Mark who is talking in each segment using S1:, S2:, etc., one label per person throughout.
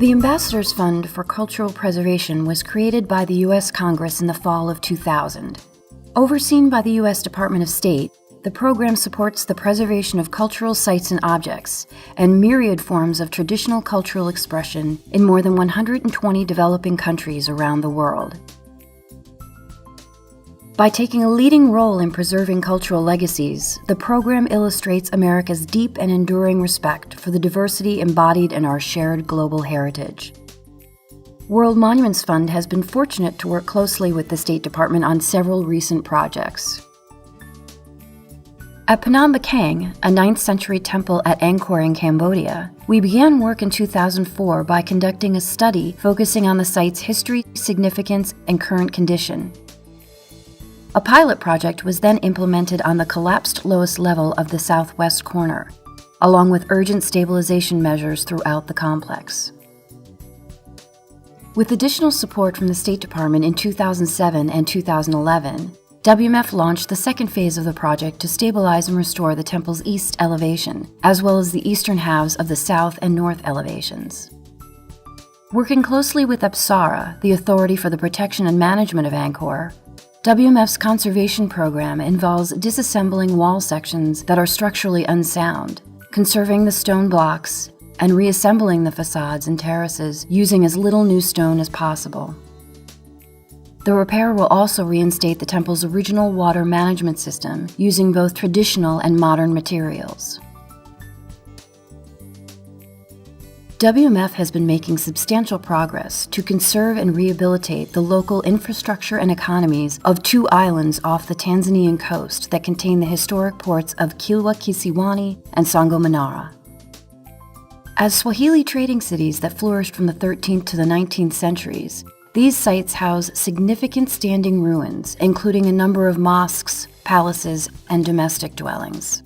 S1: The Ambassadors Fund for Cultural Preservation was created by the U.S. Congress in the fall of 2000. Overseen by the U.S. Department of State, the program supports the preservation of cultural sites and objects and myriad forms of traditional cultural expression in more than 120 developing countries around the world. By taking a leading role in preserving cultural legacies, the program illustrates America's deep and enduring respect for the diversity embodied in our shared global heritage. World Monuments Fund has been fortunate to work closely with the State Department on several recent projects. At Phnom Penh, a 9th century temple at Angkor in Cambodia, we began work in 2004 by conducting a study focusing on the site's history, significance, and current condition. A pilot project was then implemented on the collapsed lowest level of the southwest corner, along with urgent stabilization measures throughout the complex. With additional support from the State Department in 2007 and 2011, WMF launched the second phase of the project to stabilize and restore the temple's east elevation, as well as the eastern halves of the south and north elevations. Working closely with Apsara, the authority for the protection and management of Angkor, WMF's conservation program involves disassembling wall sections that are structurally unsound, conserving the stone blocks, and reassembling the facades and terraces using as little new stone as possible. The repair will also reinstate the temple's original water management system using both traditional and modern materials. WMF has been making substantial progress to conserve and rehabilitate the local infrastructure and economies of 2 islands off the Tanzanian coast that contain the historic ports of Kilwa Kisiwani and Songo Manara. As Swahili trading cities that flourished from the 13th to the 19th centuries, these sites house significant standing ruins, including a number of mosques, palaces, and domestic dwellings.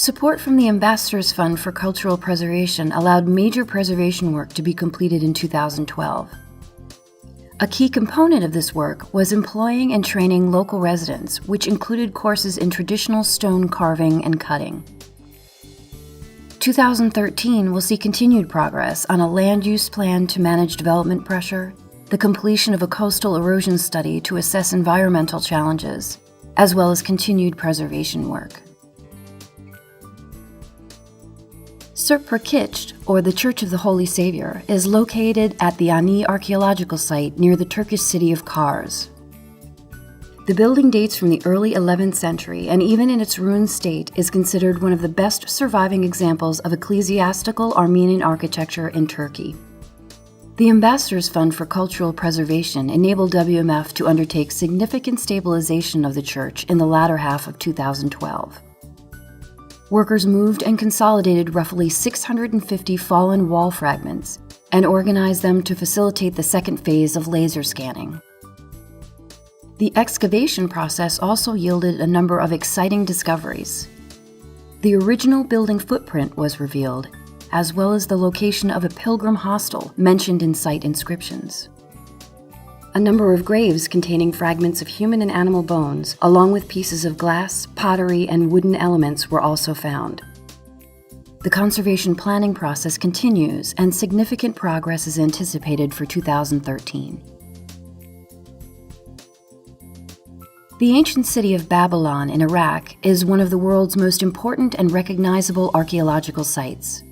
S1: Support from the Ambassadors Fund for Cultural Preservation allowed major preservation work to be completed in 2012. A key component of this work was employing and training local residents, which included courses in traditional stone carving and cutting. 2013 will see continued progress on a land use plan to manage development pressure, the completion of a coastal erosion study to assess environmental challenges, as well as continued preservation work. Sirpur Kicht, or the Church of the Holy Savior, is located at the Ani archaeological site near the Turkish city of Kars. The building dates from the early 11th century, and even in its ruined state is considered one of the best surviving examples of ecclesiastical Armenian architecture in Turkey. The Ambassadors Fund for Cultural Preservation enabled WMF to undertake significant stabilization of the church in the latter half of 2012. Workers moved and consolidated roughly 650 fallen wall fragments and organized them to facilitate the second phase of laser scanning. The excavation process also yielded a number of exciting discoveries. The original building footprint was revealed, as well as the location of a pilgrim hostel mentioned in site inscriptions. A number of graves containing fragments of human and animal bones, along with pieces of glass, pottery, and wooden elements were also found. The conservation planning process continues, and significant progress is anticipated for 2013. The ancient city of Babylon in Iraq is one of the world's most important and recognizable archaeological sites.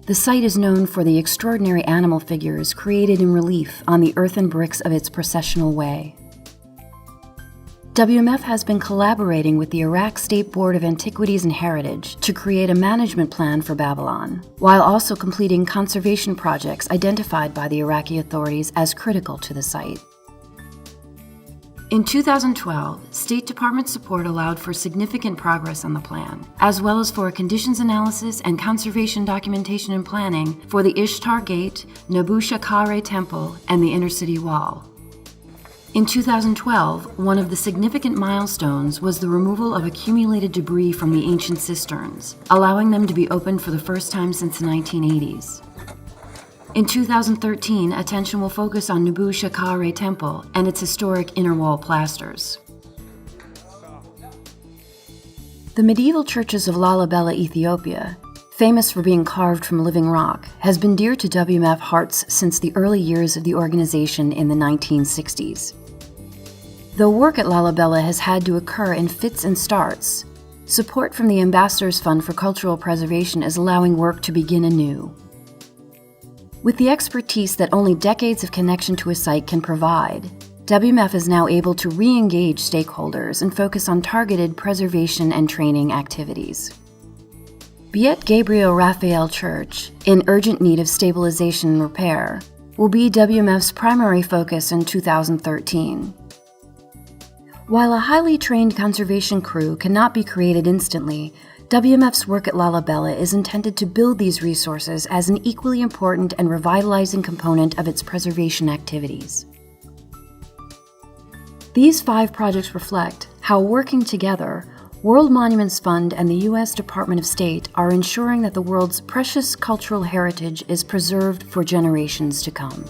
S1: The site is known for the extraordinary animal figures created in relief on the earthen bricks of its processional way. WMF has been collaborating with the Iraq State Board of Antiquities and Heritage to create a management plan for Babylon, while also completing conservation projects identified by the Iraqi authorities as critical to the site. In 2012, State Department support allowed for significant progress on the plan, as well as for a conditions analysis and conservation documentation and planning for the Ishtar Gate, Nabusha Kare Temple, and the Inner City Wall. In 2012, one of the significant milestones was the removal of accumulated debris from the ancient cisterns, allowing them to be opened for the first time since the 1980s. In 2013, attention will focus on Nabusha Kare Temple and its historic inner wall plasters. The medieval churches of Lalibela, Ethiopia, famous for being carved from living rock, has been dear to WMF hearts since the early years of the organization in the 1960s. Though work at Lalibela has had to occur in fits and starts, support from the Ambassadors Fund for Cultural Preservation is allowing work to begin anew. With the expertise that only decades of connection to a site can provide, WMF is now able to re-engage stakeholders and focus on targeted preservation and training activities. Beat Gabriel Raphael Church, in urgent need of stabilization and repair, will be WMF's primary focus in 2013. While a highly trained conservation crew cannot be created instantly, WMF's work at Lalibela is intended to build these resources as an equally important and revitalizing component of its preservation activities. These 5 projects reflect how, working together, World Monuments Fund and the U.S. Department of State are ensuring that the world's precious cultural heritage is preserved for generations to come.